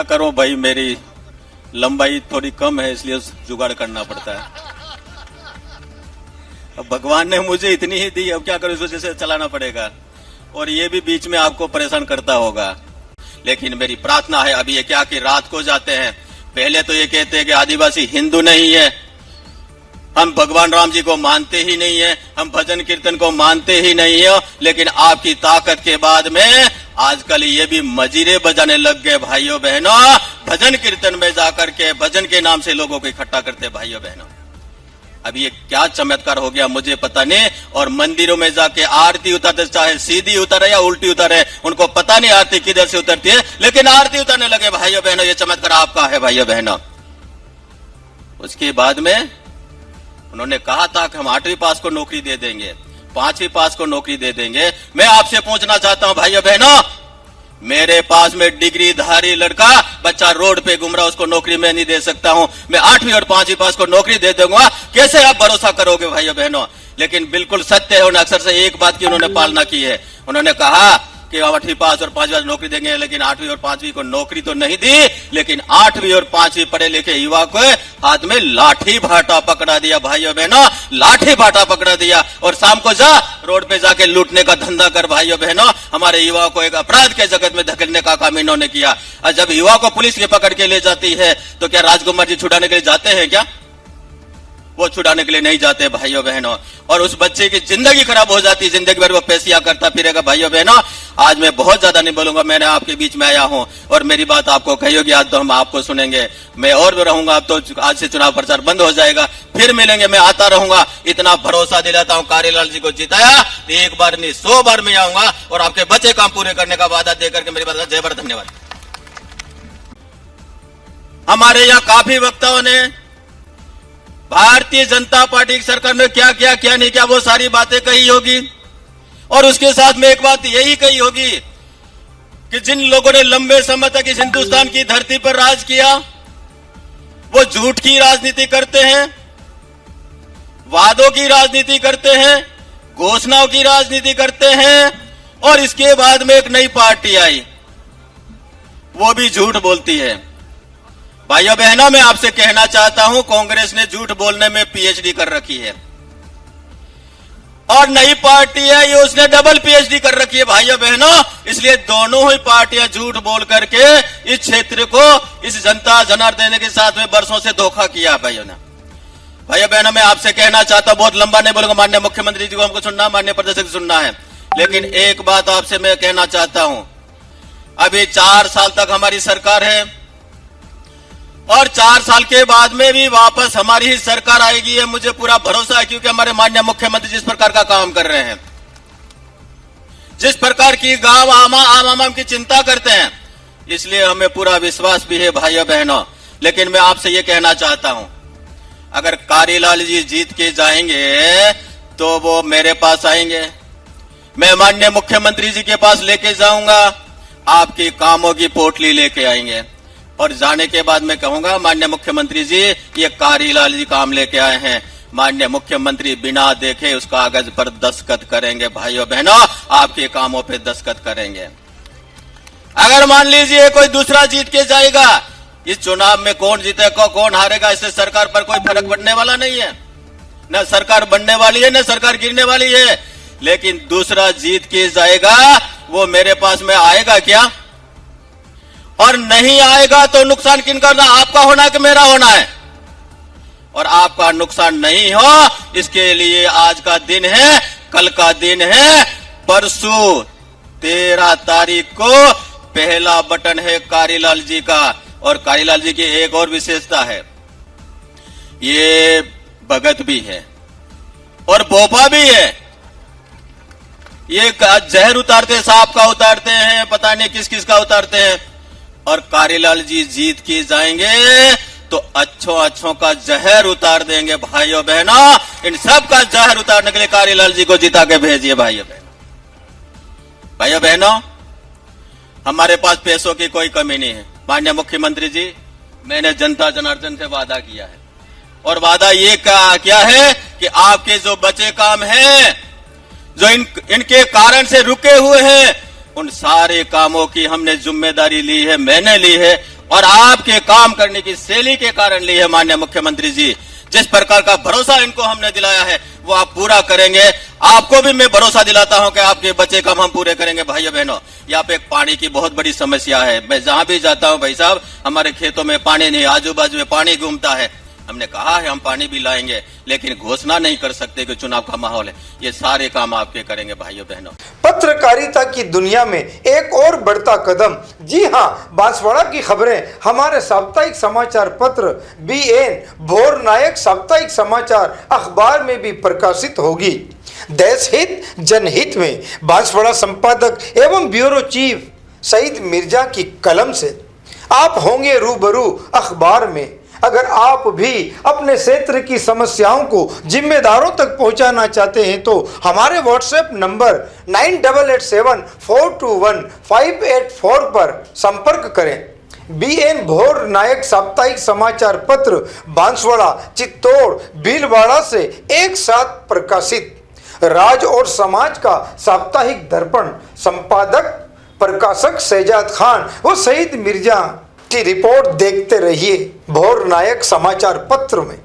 करूं भाई, मेरी लंबाई थोड़ी कम है इसलिए जुगाड़ करना पड़ता है। अब भगवान ने मुझे इतनी ही दी, अब क्या करूं, इस वजह से चलाना पड़ेगा और ये भी बीच में आपको परेशान करता होगा। लेकिन मेरी प्रार्थना है, अभी ये क्या कि रात को जाते हैं, पहले तो ये कहते हैं कि आदिवासी हिंदू नहीं है, हम भगवान राम जी को मानते ही नहीं है, हम भजन कीर्तन को मानते ही नहीं है, लेकिन आपकी ताकत के बाद में आजकल ये भी मजीरे बजाने लग गए भाइयों बहनों, भजन कीर्तन में जाकर के भजन के नाम से लोगों को इकट्ठा करते भाइयों बहनों। अब ये क्या चमत्कार हो गया मुझे पता नहीं, और मंदिरों में जाके आरती उतारते, चाहे सीधी उतारे या उल्टी उतारे, उनको पता नहीं आरती किधर से उतरती है, लेकिन आरती उतारने लगे भाइयों बहनों। ये चमत्कार आपका है भाइयों बहनों। उसके बाद में उन्होंने कहा था कि हम 8वीं पास को नौकरी दे देंगे, 5वीं पास को नौकरी दे देंगे। मैं आपसे पूछना चाहता हूं भाइयों बहनों, मेरे पास में डिग्रीधारी लड़का बच्चा रोड पे घूम रहा, उसको नौकरी मैं नहीं दे सकता हूं, मैं 8वीं और 5वीं पास को नौकरी दे दूंगा, कैसे आप भरोसा करोगे भाइयों बहनों। लेकिन बिल्कुल सत्य है, उन्होंने अक्सर से एक बात की उन्होंने पालना की है। उन्होंने कहा कि 8वीं पास और 5वीं पास नौकरी देंगे, लेकिन 8वीं और 5वीं को नौकरी तो नहीं दी, लेकिन 8वीं और 5वीं पढ़े लिखे युवा को हाथ में लाठी भाटा पकड़ा दिया भाइयों बहनों, लाठी भाटा पकड़ा दिया, और शाम को जा रोड पे जाके लूटने का धंधा कर भाइयों बहनों। हमारे युवा को एक अपराध के जगत में धकेलने का काम इन्होंने किया। और जब युवा को पुलिस के पकड़ के ले जाती है तो क्या राजकुमार जी छुड़ाने के लिए जाते हैं क्या? वो छुड़ाने के लिए नहीं जाते भाइयों बहनों, और उस बच्चे की जिंदगी खराब हो जाती है, जिंदगी भर वो पैसिया करता फिरेगा भाइयों बहनों। आज मैं बहुत ज्यादा नहीं बोलूंगा, मैंने आपके बीच में आया हूं और मेरी बात आपको कही होगी, आज तो हम आपको सुनेंगे। मैं और भी रहूंगा, अब तो आज से चुनाव प्रचार बंद हो जाएगा, फिर मिलेंगे, मैं आता रहूंगा। इतना भरोसा दिलाता हूं, कारीलाल जी को जिताया तो एक बार नहीं 100 बार मैं आऊंगा और आपके बच्चे काम पूरे करने का वादा देकर के मेरी बात का जय भारत, धन्यवाद। हमारे यहाँ काफी वक्ताओं ने भारतीय जनता पार्टी की सरकार में क्या किया क्या नहीं किया वो सारी बातें कही होगी, और उसके साथ में एक बात यही कही होगी कि जिन लोगों ने लंबे समय तक इस हिंदुस्तान की धरती पर राज किया वो झूठ की राजनीति करते हैं, वादों की राजनीति करते हैं, घोषणाओं की राजनीति करते हैं, और इसके बाद में एक नई पार्टी आई वो भी झूठ बोलती है। भाइयों बहनों, मैं आपसे कहना चाहता हूं, कांग्रेस ने झूठ बोलने में पीएचडी कर रखी है, और नई पार्टी है ये उसने डबल पीएचडी कर रखी है भाइयों बहनों। इसलिए दोनों ही पार्टियां झूठ बोल करके इस क्षेत्र को, इस जनता जनार्दन के साथ में बरसों से धोखा किया भाइयों ने। भाइयों बहनों, मैं आपसे कहना चाहता हूं, बहुत लंबा नहीं बोलूंगा, माननीय मुख्यमंत्री जी को हमको सुनना, माननीय प्रदेश को सुनना है, लेकिन एक बात आपसे मैं कहना चाहता हूं, अभी 4 साल तक हमारी सरकार है और 4 साल के बाद में भी वापस हमारी ही सरकार आएगी, ये मुझे पूरा भरोसा है, क्योंकि हमारे माननीय मुख्यमंत्री जिस प्रकार का काम कर रहे हैं, जिस प्रकार की गांव आम की चिंता करते हैं, इसलिए हमें पूरा विश्वास भी है भाइयों बहनों। लेकिन मैं आपसे ये कहना चाहता हूं, अगर कारीलाल जी जीत के जाएंगे तो वो मेरे पास आएंगे, मैं माननीय मुख्यमंत्री जी के पास लेके जाऊंगा, आपके कामों की पोटली लेके आएंगे, और जाने के बाद मैं कहूंगा, माननीय मुख्यमंत्री जी ये कारीलाल जी काम लेके आए हैं, माननीय मुख्यमंत्री बिना देखे उस कागज पर दस्तखत करेंगे भाइयों बहनों, आपके कामों पे दस्तखत करेंगे। अगर मान लीजिए कोई दूसरा जीत के जाएगा, इस चुनाव में कौन जीतेगा कौन हारेगा इससे सरकार पर कोई फर्क पड़ने वाला नहीं है, न सरकार बनने वाली है न सरकार गिरने वाली है। लेकिन दूसरा जीत के जाएगा वो मेरे पास में आएगा क्या? और नहीं आएगा तो नुकसान किनका होना, आपका होना कि मेरा होना है? और आपका नुकसान नहीं हो इसके लिए आज का दिन है, कल का दिन है, परसों 13 तारीख को पहला बटन है कारीलाल जी का। और कारीलाल जी की एक और विशेषता है, ये भगत भी है और बोपा भी है। ये जहर उतारते, सांप का उतारते हैं, पता नहीं किस किस का उतारते हैं, और कारीलाल जी जीत के जाएंगे तो अच्छों का जहर उतार देंगे भाइयों बहनों। इन सब का जहर उतारने के लिए कारीलाल जी को जिता के भेजिए भाइयों बहनों। भाइयों बहनों, हमारे पास पैसों की कोई कमी नहीं है। माननीय मुख्यमंत्री जी, मैंने जनता जनार्दन से वादा किया है, और वादा ये क्या है कि आपके जो बचे काम हैं, जो इनके कारण से रुके हुए हैं, उन सारे कामों की हमने जिम्मेदारी ली है, मैंने ली है, और आपके काम करने की शैली के कारण लिए माननीय मुख्यमंत्री जी, जिस प्रकार का भरोसा इनको हमने दिलाया है वो आप पूरा करेंगे। आपको भी मैं भरोसा दिलाता हूं कि आपके बच्चे काम हम पूरे करेंगे। भाइयों बहनों, यहाँ पे एक पानी की बहुत बड़ी समस्या है। मैं जहां भी जाता हूं भाई साहब, हमारे खेतों में पानी नहीं, आजू बाजू में पानी घूमता है। हमने कहा है हम पानी भी लाएंगे, लेकिन घोषणा नहीं कर सकते कि चुनाव का माहौल है। ये सारे काम आपके करेंगे भाइयों बहनों। पत्रकारिता की दुनिया में एक और बढ़ता कदम, जी हाँ, बांसवाड़ा की खबरें हमारे साप्ताहिक समाचार पत्र BN भोर नायक साप्ताहिक समाचार अखबार में भी प्रकाशित होगी। देश हित जनहित में बांसवाड़ा संपादक एवं ब्यूरो चीफ सईद मिर्जा की कलम से आप होंगे रूबरू अखबार में। अगर आप भी अपने क्षेत्र की समस्याओं को जिम्मेदारों तक पहुंचाना चाहते हैं तो हमारे व्हाट्सएप नंबर 9887421584 पर संपर्क करें। BN भोर नायक साप्ताहिक समाचार पत्र बांसवाड़ा, चित्तौड़, भीलवाड़ा से एक साथ प्रकाशित। राज और समाज का साप्ताहिक दर्पण संपादक प्रकाशक शहजाद खान व सईद मिर्जा की रिपोर्ट देखते रहिए भोर नायक समाचार पत्र में।